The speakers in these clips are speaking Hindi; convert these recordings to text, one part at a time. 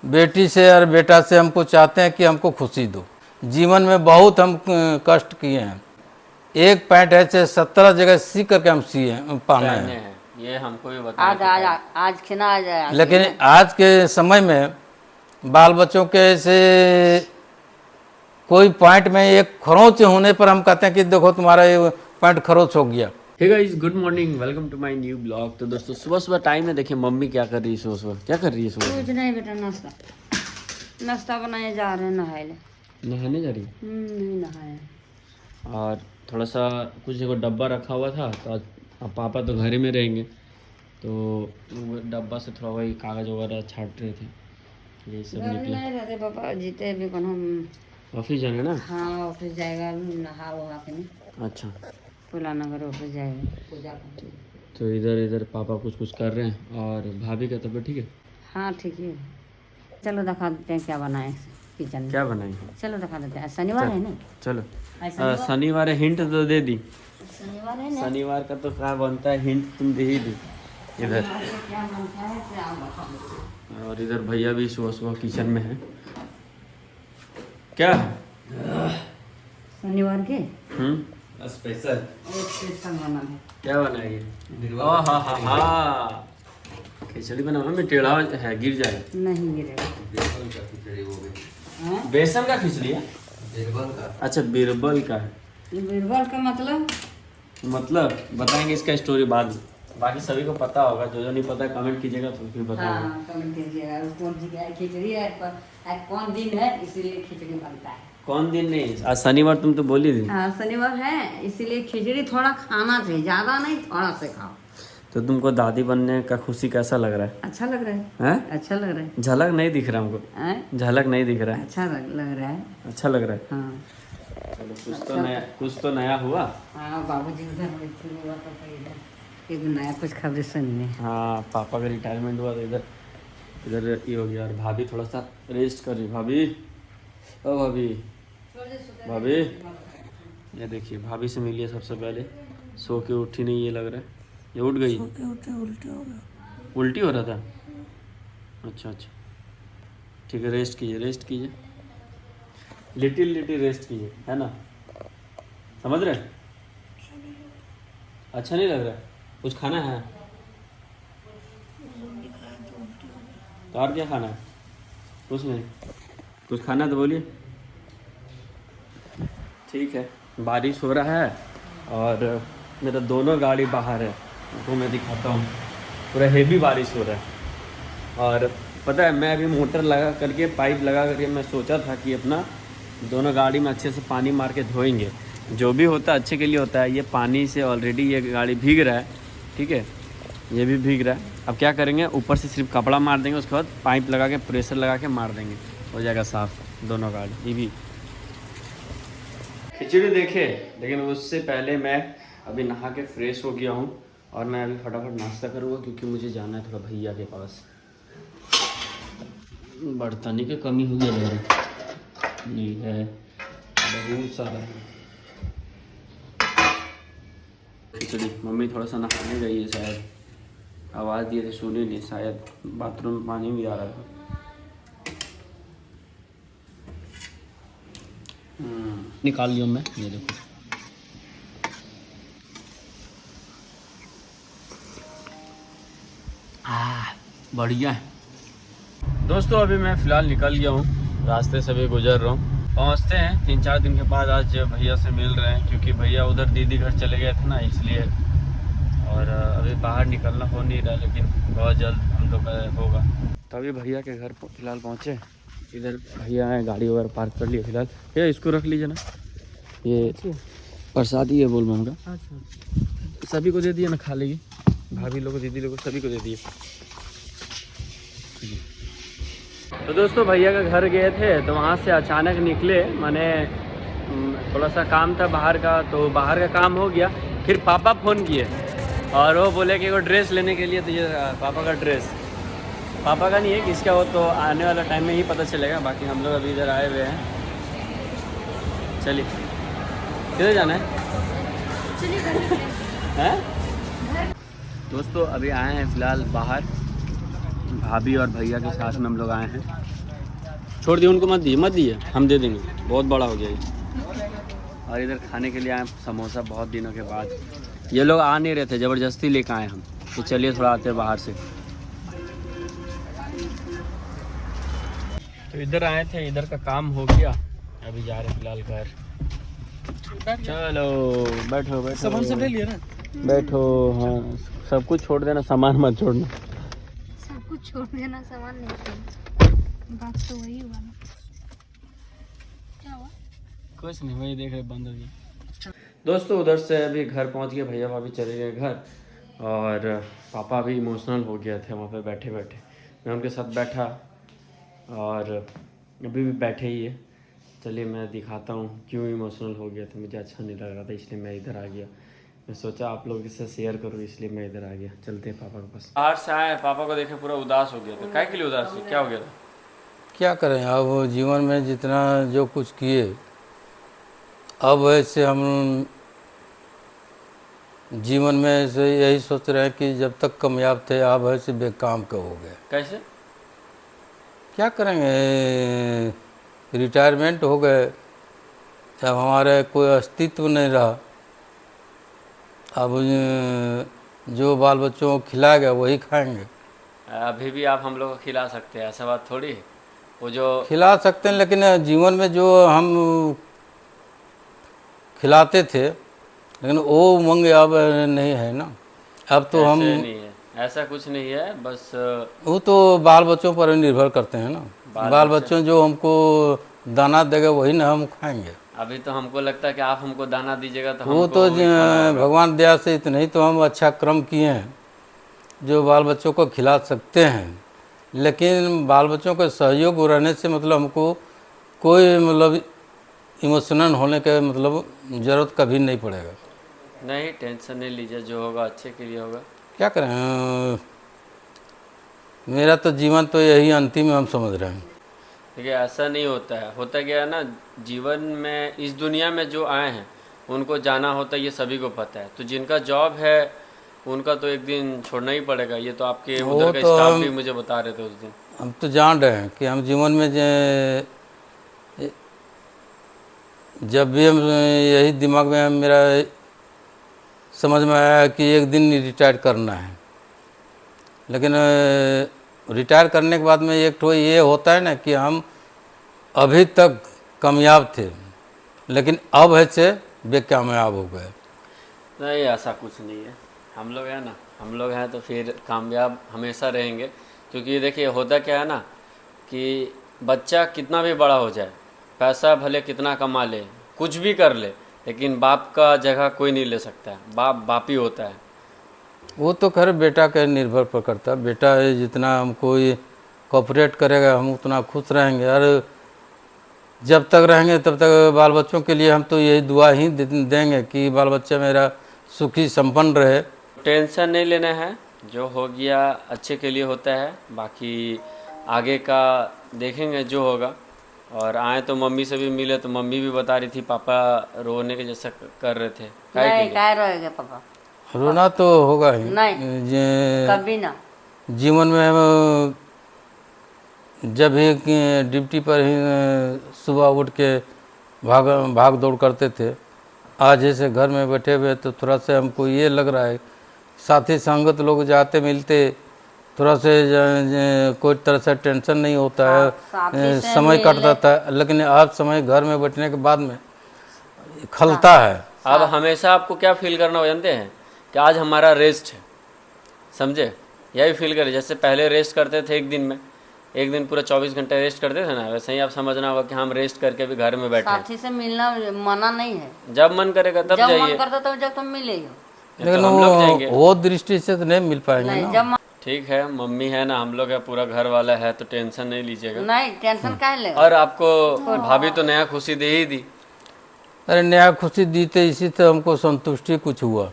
बेटी से और बेटा से हमको चाहते हैं कि हमको खुशी दो। जीवन में बहुत हम कष्ट किए हैं। एक पैंट ऐसे 17 जगह सी करके हम सिए पहने हैं। ये हमको भी आज आज आज खिना आ जाए। लेकिन आज के समय में बाल बच्चों के से कोई पॉइंट में एक खरोंच होने पर हम कहते हैं कि देखो तुम्हारा ये पॉइंट खरोंच हो गया। Hey guys, good morning, welcome to my new blog. तो दोस्तों सुबह सुबह टाइम है, देखिए मम्मी क्या कर रही है सुबह सुबह। क्या कर रही है सुबह? कुछ नहीं बेटा, नाश्ता बनाए जा रहे हैं नहाए। नहाने जा रही है? नहीं नहाए। और थोड़ा सा कुछ एक डब्बा रखा हुआ था, तो आज अब पापा तो घर ही में रहेंगे, तो वो डब्बा से थोड़ा वही कागज़ वगैरह छाट रहे थे, यही सब निकला। नहीं रहते पापा, जीते भी कौन हम ऑफिस जाना ना? हाँ ऑफिस जाएगा, नहा वहा के नहीं। अच्छा, पुलाना घर ऑफिस जाएगा पूजा करने। तो इधर इधर पापा कुछ कुछ कर रहे हैं। और भाभी का तबीयत ठीक है? हाँ ठीक है। चलो दिखा देते हैं क्या बनाए किचन में। क्या बनाएंगे? चलो दिखा देते हैं। शनिवार है ना? चलो शनिवार है, हिंट तो दे दी। शनिवार है ना? शनिवार का तो क्या बनता है, हिंट तुम दे ही दी। इधर क्या बनता है क्या बता देते हैं। और इधर भैया भी सुबह सुबह किचन में है। क्या शनिवार के स्पेशल बना है। क्या बनाएगी? हाँ, खिचड़ी बनाना में टेढ़ा है, गिर जाए। नहीं गिरेगा। बेसन का खिचड़ी है? अच्छा, बिरबल का है। बीरबल का मतलब बताएंगे इसका स्टोरी बाद में। बाकी सभी को पता होगा, जो नहीं पता कमेंट कीजिएगा तो फिर बताएंगे। हाँ कमेंट कीजिएगा कौन सी क्या खिचड़ी है, आज कौन दिन है इसीलिए खिचड़ी बनता है। कौन दिन नहीं, आज शनिवार तुम तो बोली थी। हाँ शनिवार है इसीलिए खिचड़ी थोड़ा खाना चाहिए, ज्यादा नहीं थोड़ा से खाओ। तो तुमको दादी बनने का खुशी कैसा लग रहा है? अच्छा लग रहा है। हैं? अच्छा लग रहा है। झलक नहीं दिख रहा हमको, हैं? झलक नहीं दिख रहा है। अच्छा लग रहा है। अच्छा लग रहा है। हाँ चलो कुछ तो नया हुआ। हाँ बाबूजी उधर बैठे हुआ तो इधर एक नया कुछ खबर सुनने। हाँ, पापा का रिटायरमेंट हुआ तो इधर ये हो गया। और भाभी थोड़ा सा रेस्ट कर रही। भाभी, ओ भाभी, भाभी, ये देखिए भाभी से मिलिए सबसे पहले। सो के उठी नहीं, ये लग रहा है ये उठ गई। उल्टी हो गया। उल्टी हो रहा था? अच्छा, ठीक है, रेस्ट कीजिए, लिटिल रेस्ट कीजिए, है ना? समझ रहे? अच्छा नहीं लग रहा है? कुछ खाना है तो? और क्या खाना है? कुछ नहीं, कुछ खाना है तो बोलिए। ठीक है, बारिश हो रहा है और मेरा दोनों गाड़ी बाहर है, वो मैं दिखाता हूँ। पूरा हेवी बारिश हो रहा है। और पता है, मैं अभी मोटर लगा करके, पाइप लगा करके मैं सोचा था कि अपना दोनों गाड़ी में अच्छे से पानी मार के धोएंगे। जो भी होता है अच्छे के लिए होता है। ये पानी से ऑलरेडी ये गाड़ी भीग रहा है, ठीक है, ये भी भीग रहा है। अब क्या करेंगे, ऊपर से सिर्फ कपड़ा मार देंगे, उसके बाद पाइप लगा के प्रेशर लगा के मार देंगे, हो जाएगा साफ़ दोनों गाड़ी। ये भी खिचड़ी देखे, लेकिन उससे पहले मैं अभी नहा के फ्रेश हो गया हूँ और मैं अभी फटाफट नाश्ता करूँगा, क्योंकि मुझे जाना है थोड़ा भैया के पास। बर्तनी की कमी हो गई है, नहीं है, बहुत सारा है। खिचड़ी मम्मी थोड़ा सा नहाने गई है, शायद आवाज़ दिए थे सुनी नहीं, शायद बाथरूम में पानी भी आ रहा था। निकाल लिया मैं, ये देखो। बढ़िया है दोस्तों। अभी मैं फ़िलहाल निकल गया हूँ, रास्ते से भी गुजर रहा हूँ। पहुँचते हैं 3-4 दिन के बाद। आज भैया से मिल रहे हैं, क्योंकि भैया उधर दीदी घर चले गए थे ना, इसलिए। और अभी बाहर निकलना हो नहीं रहा, लेकिन बहुत जल्द हम लोग का होगा। तभी भैया के घर फ़िलहाल पहुँचे। इधर भैया है, गाड़ी वगैरह पार्क कर लिए फ़िलहाल। भैया इसको रख लीजिए ना, ये प्रसादी है बोल बम का। अच्छा, सभी को दे दिए ना, खा लेगी। भाभी लोग को, दीदी लोग को, सभी को दे दिए। तो दोस्तों भैया का घर गए थे, तो वहाँ से अचानक निकले, मैंने थोड़ा सा काम था बाहर का, तो बाहर का काम हो गया। फिर पापा फ़ोन किए और वो बोले कि वो ड्रेस लेने के लिए। तो ये पापा का ड्रेस, पापा का नहीं है, किसका हो तो आने वाला टाइम में ही पता चलेगा। बाकी हम लोग अभी इधर आए हुए हैं। चलिए, किधर जाना है? दोस्तों अभी आए हैं फ़िलहाल बाहर। भाभी और भैया के साथ में हम लोग आए हैं। छोड़ दिए उनको, मत दिए, हम दे देंगे, बहुत बड़ा हो गया ये। और इधर खाने के लिए आए समोसा, बहुत दिनों के बाद। ये लोग आ नहीं रहे थे, ज़बरदस्ती लेकर आए हम कि चलिए थोड़ा आते हैं बाहर से। तो इधर आए थे, इधर का काम हो गया, अभी जा रहे फिलहाल घर। चलो बैठो बैठो, सामान सब ले लिया ना, बैठो। हाँ सब कुछ छोड़ देना, सामान मत छोड़ना। सब कुछ छोड़ देना, सामान नहीं छोड़ना। बात तो वही हुआ ना। क्या हुआ? कुछ नहीं, वही देख रहे बंद हो गया। दोस्तों उधर से अभी घर पहुंच गए, भैया भाभी चले गए घर, और पापा भी इमोशनल हो गए थे वहाँ पे बैठे बैठे। मैं उनके साथ बैठा और अभी भी बैठे ही है। चलिए मैं दिखाता हूँ क्यों इमोशनल हो गया था, मुझे अच्छा नहीं लग रहा था, इसलिए मैं इधर आ गया। मैं सोचा आप लोग इससे शेयर करूँ, इसलिए मैं इधर आ गया। चलते हैं पापा के पास। बाहर से आए, पापा को देखे पूरा उदास हो गया था। काय के लिए उदास है, क्या हो गया था? क्या करें, अब जीवन में जितना जो कुछ किए, अब ऐसे हम जीवन में ऐसे यही सोच रहे हैं कि जब तक कामयाब थे, अब ऐसे बेकाम के हो गए। कैसे? क्या करेंगे, रिटायरमेंट हो गए, जब हमारे कोई अस्तित्व नहीं रहा। अब जो बाल बच्चों को खिलाया गया वही खाएंगे। अभी भी आप हम लोग को खिला सकते हैं, ऐसा बात थोड़ी है। वो जो खिला सकते हैं, लेकिन जीवन में जो हम खिलाते थे, लेकिन वो उमंग अब नहीं है ना। अब तो हम नहीं है, ऐसा कुछ नहीं है, बस वो तो बाल बच्चों पर निर्भर करते हैं ना। बाल बच्चों जो हमको दाना देगा वही ना हम खाएंगे। अभी तो हमको लगता है कि आप हमको दाना दीजिएगा तो वो तो भगवान दया से इतना ही तो हम अच्छा कर्म किए हैं जो बाल बच्चों को खिला सकते हैं। लेकिन बाल बच्चों का सहयोग रहने से मतलब हमको कोई मतलब इमोशनल होने के मतलब ज़रूरत कभी नहीं पड़ेगा। नहीं, टेंशन नहीं लीजिए, जो होगा अच्छे के लिए होगा। क्या करें, मेरा तो जीवन तो यही अंतिम हम समझ रहे हैं। देखिए ऐसा नहीं होता है, होता क्या है ना, जीवन में इस दुनिया में जो आए हैं उनको जाना होता है, ये सभी को पता है। तो जिनका जॉब है उनका तो एक दिन छोड़ना ही पड़ेगा। ये तो आपके उधर का स्टाफ भी मुझे बता रहे थे उस दिन। हम तो जान रहे हैं कि हम जीवन में जब भी हम यही दिमाग में मेरा समझ में आया कि एक दिन रिटायर करना है। लेकिन रिटायर करने के बाद में एक तो ये होता है ना कि हम अभी तक कामयाब थे, लेकिन अब ऐसे बेकामयाब हो गए। नहीं, ऐसा कुछ नहीं है। हम लोग हैं ना, हम लोग हैं तो फिर कामयाब हमेशा रहेंगे। क्योंकि देखिए होता क्या है ना कि बच्चा कितना भी बड़ा हो जाए, पैसा भले कितना कमा ले, कुछ भी कर ले, लेकिन बाप का जगह कोई नहीं ले सकता है। बाप बाप ही होता है। वो तो खैर बेटा के निर्भर पर करता है। बेटा जितना हमको ये कोऑपरेट करेगा हम उतना खुश रहेंगे। और जब तक रहेंगे तब तक बाल बच्चों के लिए हम तो यही दुआ ही देंगे कि बाल बच्चा मेरा सुखी संपन्न रहे। टेंशन नहीं लेना है, जो हो गया अच्छे के लिए होता है, बाकी आगे का देखेंगे जो होगा। और आए तो मम्मी से भी मिले तो मम्मी भी बता रही थी पापा रोने के जैसा कर रहे थे। नहीं, क्या रहेगा पापा, रोना तो होगा ही नहीं कभी ना। जीवन में हम जब भी ड्यूटी पर ही सुबह उठ के भाग दौड़ करते थे, आज जैसे घर में बैठे हुए तो थोड़ा सा हमको ये लग रहा है साथी संगत लोग जाते मिलते थोड़ा से कोई तरह से टेंशन नहीं होता है, समय कट जाता है। लेकिन अब समय घर में बैठने के बाद में खलता है। अब हमेशा आपको क्या फील करना हो जानते हैं कि आज हमारा रेस्ट है, समझे? यही फील करें। जैसे पहले रेस्ट करते थे एक दिन पूरा 24 घंटे रेस्ट करते थे ना, वैसे ही आप समझना होगा कि हम रेस्ट करके भी घर में बैठे। साथी से मिलना मना नहीं है, जब मन करेगा तब जब जाइए। मन करता तब जब तुम मिले हो। लेकिन हम लोग जाएंगे, वो दृष्टि से तो नहीं मिल पाएंगे नहीं, ना। जब ठीक है, मम्मी है ना, हम लोग है, पूरा घर वाला है, तो टेंशन नहीं लीजिएगा। नहीं टेंशन काहे ले। और आपको भाभी तो नया खुशी दे ही दी। अरे नया खुशी दी तो इसी से हमको संतुष्टि कुछ हुआ।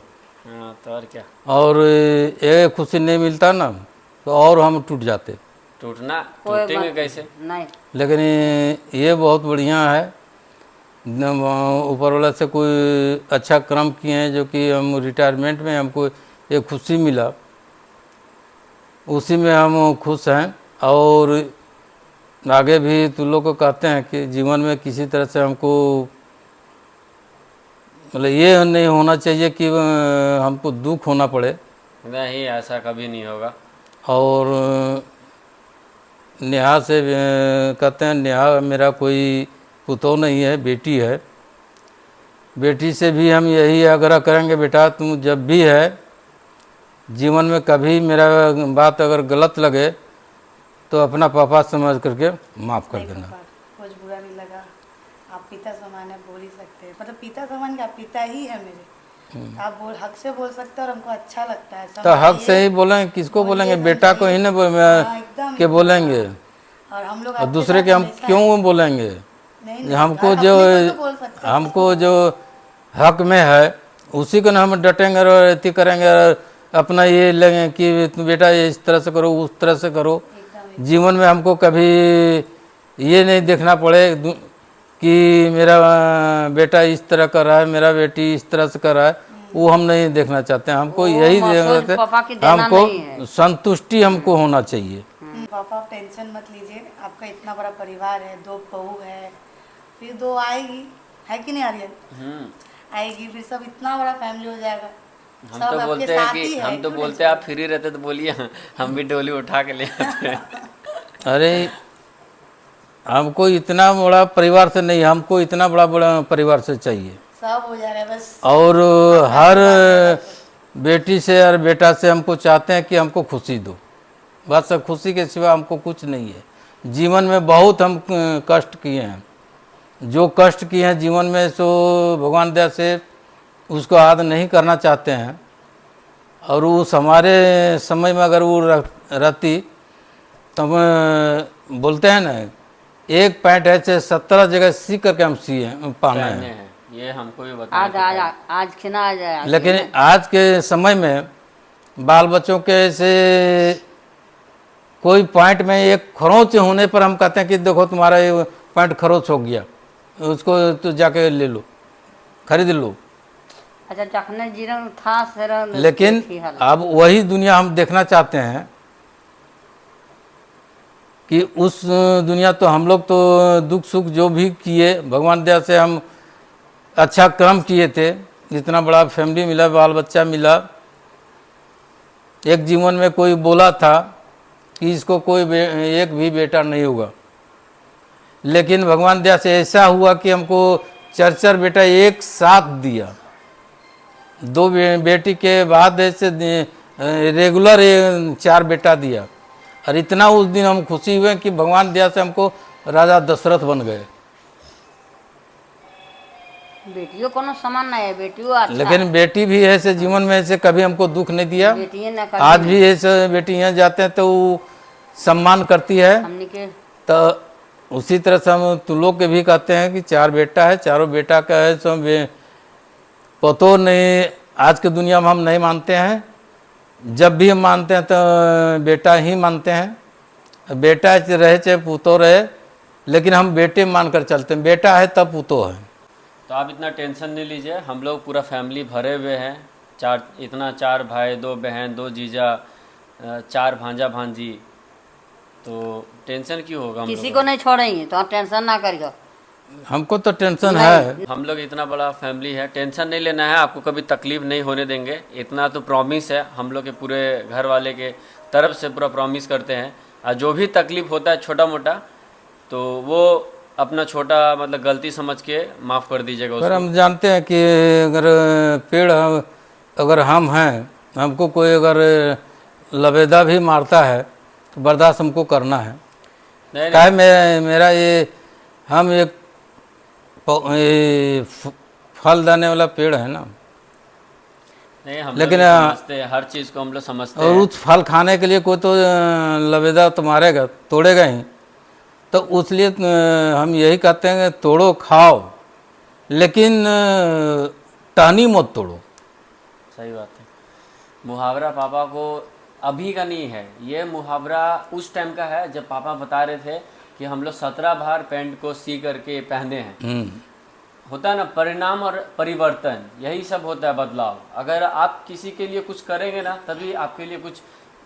हाँ तो और क्या। और ये खुशी नहीं मिलता ना तो और हम टूट जाते। टूटेंगे कैसे? नहीं, लेकिन ये बहुत बढ़िया है, ऊपर वाला से कोई अच्छा कर्म किए हैं जो कि हम रिटायरमेंट में हमको एक खुशी मिला। उसी में हम खुश हैं। और आगे भी तुम लोग को कहते हैं कि जीवन में किसी तरह से हमको मतलब ये नहीं होना चाहिए कि हमको दुख होना पड़े। नहीं, ऐसा कभी नहीं होगा। और नेहा से कहते हैं, नेहा मेरा कोई पुतोह नहीं है, बेटी है। बेटी से भी हम यही आग्रह करेंगे, बेटा तुम जब भी है जीवन में कभी मेरा बात अगर गलत लगे तो अपना पापा समझ करके माफ़ कर देना। कुछ बुरा नहीं लगा, आप पिता समान है, बोल ही सकते हैं। मतलब पिता समान क्या, पिता ही है मेरे। आप हक से बोल सकते हैं और हमको अच्छा लगता है। तो हक से ही बोलेंगे, किसको बोलेंगे? बेटा को ही न के बोलेंगे, और हम लोग और दूसरे के हम क्यों बोलेंगे? हमको जो हमको जो हक में है उसी को ना हम डटेंगे और अति करेंगे और अपना ये लेंगे कि तुम बेटा इस तरह से करो, उस तरह से करो। जीवन में हमको कभी ये नहीं देखना पड़े कि मेरा बेटा इस तरह कर रहा है, मेरा बेटी इस तरह से कर रहा है, वो हम नहीं देखना चाहते हैं। हमको यही हमको संतुष्टि हमको होना चाहिए। पापा आप टेंशन मत लीजिए, आपका इतना बड़ा परिवार है, 2 बहू है, फिर 2 आएगी, है कि नहीं आर्यन? आएगी, फिर सब इतना बड़ा फैमिली हो जाएगा। हम तो बोलते हैं कि हम तो बोलते हैं आप फ्री रहते तो बोलिए, हम भी डोली उठा के ले आते हैं। अरे हमको इतना बड़ा परिवार से नहीं, हमको इतना बड़ा परिवार से चाहिए, सब हो जाएगा बस। और हर बेटी से और बेटा से हमको चाहते हैं कि हमको खुशी दो, बस खुशी के सिवा हमको कुछ नहीं है। जीवन में बहुत हम कष्ट किए हैं, जो कष्ट किए हैं जीवन में सो भगवान दया से उसको याद नहीं करना चाहते हैं। और उस हमारे समय में अगर वो रहती तो हम बोलते हैं ना, एक पैंट ऐसे 17 जगह सी करके हम सिए पहने हैं। ये हमको भी आज खिना आ जाए। लेकिन आज के समय में बाल बच्चों के से कोई पॉइंट में एक खरोंच होने पर हम कहते हैं कि देखो तुम्हारा ये पॉइंट खरोंच हो गया, उसको तो जाके ले लो, खरीद लो। अच्छा जखने जीवन था सर, लेकिन अब वही दुनिया हम देखना चाहते हैं कि उस दुनिया तो हम लोग तो दुख सुख जो भी किए भगवान दया से हम अच्छा कर्म किए थे, इतना बड़ा फैमिली मिला, बाल बच्चा मिला। एक जीवन में कोई बोला था कि इसको कोई एक भी बेटा नहीं होगा, लेकिन भगवान दया से ऐसा हुआ कि हमको 4 बेटा एक साथ दिया। 2 बेटी के बाद ऐसे रेगुलर 4 बेटा दिया, और इतना उस दिन हम खुशी हुए कि भगवान दया से हमको राजा दशरथ बन गए। बेटियों को ना समान नहीं है, बेटियों अच्छा। लेकिन बेटी भी ऐसे जीवन में ऐसे कभी हमको दुख नहीं दिया। आज भी ऐसे बेटी यहाँ जाते हैं तो वो सम्मान करती है। तो उसी तरह से हम तुम लोग के भी कहते हैं कि 4 बेटा है, चारों बेटा का है, सब पतो नहीं। आज के दुनिया में हम नहीं मानते हैं, जब भी हम मानते हैं तो बेटा ही मानते हैं। बेटा रहे चाहे पुतो रहे, लेकिन हम बेटे मानकर चलते हैं, बेटा है तब पुतो है। तो आप इतना टेंशन नहीं लीजिए, हम लोग पूरा फैमिली भरे हुए हैं। 4 भाई, 2 बहन, 2 जीजा, 4 भांजा भांजी, तो टेंशन क्यों होगा? किसी को नहीं छोड़ेंगे, तो आप टेंशन ना करिए। हमको तो टेंशन है। हम लोग इतना बड़ा फैमिली है, टेंशन नहीं लेना है, आपको कभी तकलीफ नहीं होने देंगे, इतना तो प्रॉमिस है। हम लोग के पूरे घर वाले के तरफ से पूरा प्रॉमिस करते हैं। और जो भी तकलीफ होता है छोटा मोटा, तो वो अपना छोटा मतलब गलती समझ के माफ़ कर दीजिएगा उसको। पर हम जानते हैं कि अगर पेड़ अगर हम हैं, हमको कोई अगर लबेदा भी मारता है तो बर्दाश्त हमको करना है। क्या मेरा ये हम एक फल देने वाला पेड़ है ना, नहीं हम लेकिन समझते हैं, हर चीज़ को हम लोग समझते हैं। और उस फल खाने के लिए कोई तो लबेदा तो मारेगा, तोड़ेगा ही। तो उसलिए हम यही कहते हैं कि तोड़ो खाओ, लेकिन टहनी मत तोड़ो। सही बात है। मुहावरा पापा को अभी का नहीं है, ये मुहावरा उस टाइम का है जब पापा बता रहे थे कि हम लोग 17 बार पैंट को सी करके पहने हैं। होता है ना परिणाम और परिवर्तन, यही सब होता है बदलाव। अगर आप किसी के लिए कुछ करेंगे ना, तभी आपके लिए कुछ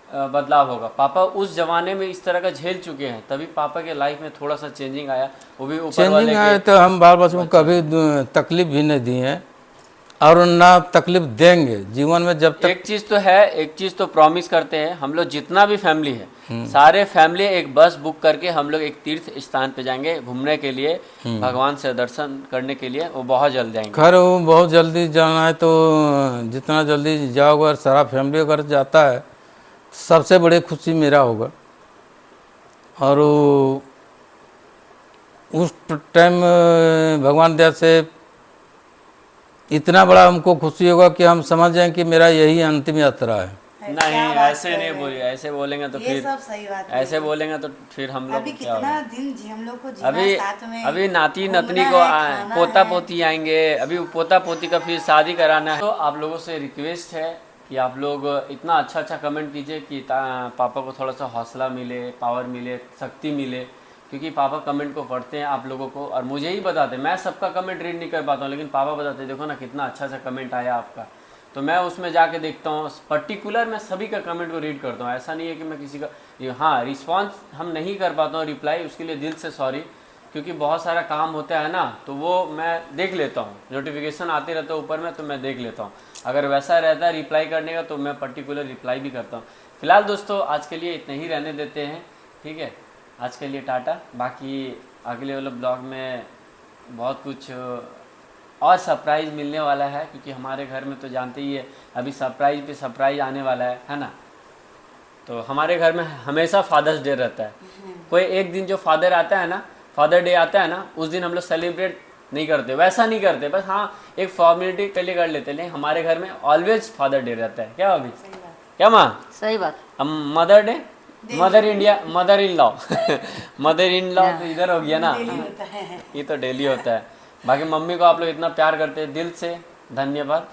बदलाव होगा। पापा उस जमाने में इस तरह का झेल चुके हैं, तभी पापा के लाइफ में थोड़ा सा चेंजिंग आया, वो भी ऊपर वाले चेंजिंग आए के। तो हम बाल बच्चों को कभी तकलीफ भी नहीं दी है और ना तकलीफ देंगे जीवन में जब तक। एक चीज तो है, एक चीज तो प्रॉमिस करते हैं हम लोग, जितना भी फैमिली है सारे फैमिली एक बस बुक करके हम लोग एक तीर्थ स्थान पे जाएंगे घूमने के लिए, भगवान से दर्शन करने के लिए, वो बहुत जल्द जाएंगे। खैर वो बहुत जल्दी जाना है तो जितना जल्दी जाओगे और सारा फैमिली अगर जाता है सबसे बड़ी खुशी मेरा होगा। और उस टाइम भगवान दया से इतना बड़ा हमको खुशी होगा कि हम समझ जाएं कि मेरा यही अंतिम यात्रा है। नहीं ऐसे नहीं बोलिए, ऐसे बोलेंगे तो ये फिर सब सही बात ऐसे बोलेंगे तो फिर हम लोग अभी क्या कितना होगा? दिन जी हम लोग को जीना अभी है साथ में, अभी नाती घूमना नतनी है, को खाना पोता है। पोती आएंगे, अभी पोता पोती का फिर शादी कराना है। तो आप लोगों से रिक्वेस्ट है कि आप लोग इतना अच्छा अच्छा कमेंट कीजिए कि पापा को थोड़ा सा हौसला मिले, पावर मिले, शक्ति मिले, क्योंकि पापा कमेंट को पढ़ते हैं आप लोगों को और मुझे ही बताते हैं। मैं सबका कमेंट रीड नहीं कर पाता हूँ, लेकिन पापा बताते हैं देखो ना कितना अच्छा सा कमेंट आया आपका, तो मैं उसमें जाके देखता हूँ। पर्टिकुलर मैं सभी का कमेंट को रीड करता हूँ, ऐसा नहीं है कि मैं किसी का हाँ रिस्पॉन्स हम नहीं कर पाता हूँ रिप्लाई, उसके लिए दिल से सॉरी, क्योंकि बहुत सारा काम होता है ना, तो वो मैं देख लेता हूँ, नोटिफिकेशन आते रहता है ऊपर में तो मैं देख लेता हूँ। अगर वैसा रहता है रिप्लाई करने का तो मैं पर्टिकुलर रिप्लाई भी करता हूँ। फिलहाल दोस्तों आज के लिए इतना ही रहने देते हैं, ठीक है, आज के लिए टाटा। बाकी अगले वाले ब्लॉग में बहुत कुछ और सरप्राइज़ मिलने वाला है, क्योंकि हमारे घर में तो जानते ही है अभी सरप्राइज पे सरप्राइज आने वाला है ना। तो हमारे घर में हमेशा फादर्स डे रहता है, कोई एक दिन जो फादर आता है ना, फादर डे आता है ना, उस दिन हम लोग सेलिब्रेट नहीं करते, वैसा नहीं करते, बस हाँ एक फॉर्मेलिटी के लिए कर लेते हैं। हमारे घर में ऑलवेज फादर डे रहता है। क्या अभी क्या माँ सही बात। हम mother day, mother India, mother in law mother in law तो इधर हो गया ना, ये तो डेली होता है। बाकी मम्मी को आप लोग इतना प्यार करते हैं, दिल से धन्यवाद।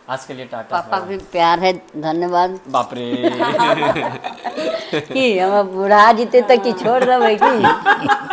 आज के लिए टाटा। पापा भी प्यार है, धन्यवाद। बाप रे कि हम बुढ़ा जीते तक कि छोड़ देबै की